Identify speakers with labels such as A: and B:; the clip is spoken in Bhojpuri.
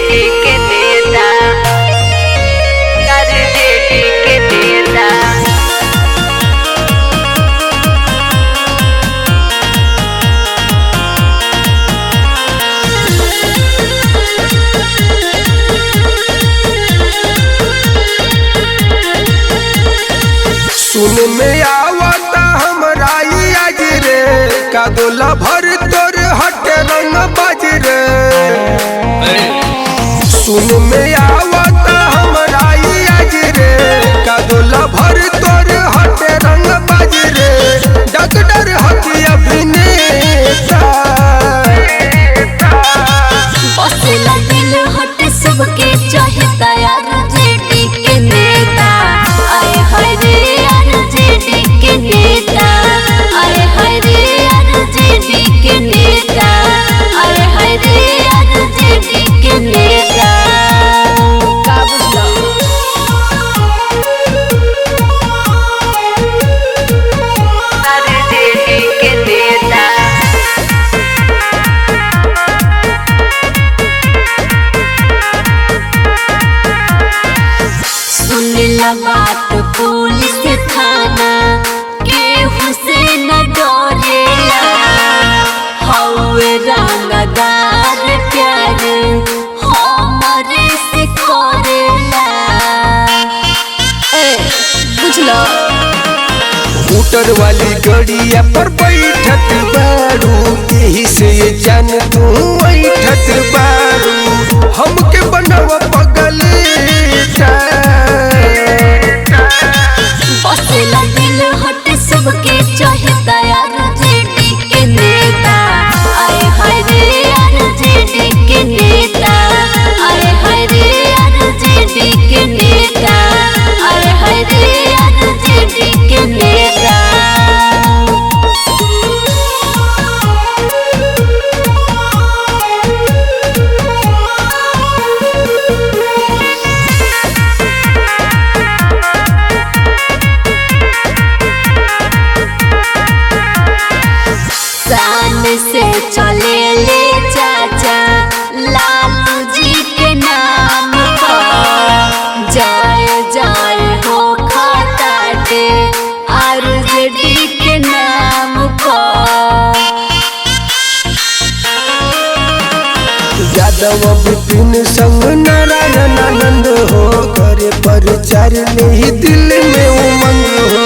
A: आरजेडी के नेता, आरजेडी के नेता।
B: सुन में आवता हमरा आज रे कादोला भर तोर हट रंग बाज रे। सुन में आवता हमरा आज रे कादोला भर तोर हट रंग बाज रे। डॉक्टर हकी अभिनेता
A: बसेला दिल हट सबके चाहता आरजेडी के नेता। आए हाय रे आरजेडी के नेता, आए हाय रे आरजेडी के नेता, आए हाय रे आरजेडी के नेता। का बुझलो आरजेडी के नेता। सुनला बात पुलिस थाना केहू से न डरेला। हौवे रंगदार प्यार हमरे से करेला। बुझलो
B: मोटर वाली गड़िया पर बैठत बारू यही से ये जान तू बैठत बारू। हमके बनवा पगलेटा
A: बसेला दिल हट सबके चाहता आरजेडी के नेता। आए हाय रे आरजेडी के नेता, आए हाय रे आरजेडी के नेता, आए हाय रे आरजेडी के नेता। शान से चले ले चाचा लालू जी के नाम पर। जाए जाए हो खटाटे आरजेडी के नाम पर।
B: यादव विपिन संग नारायण आनंद हो करे प्रचार नहीं दिल में उमंग हो।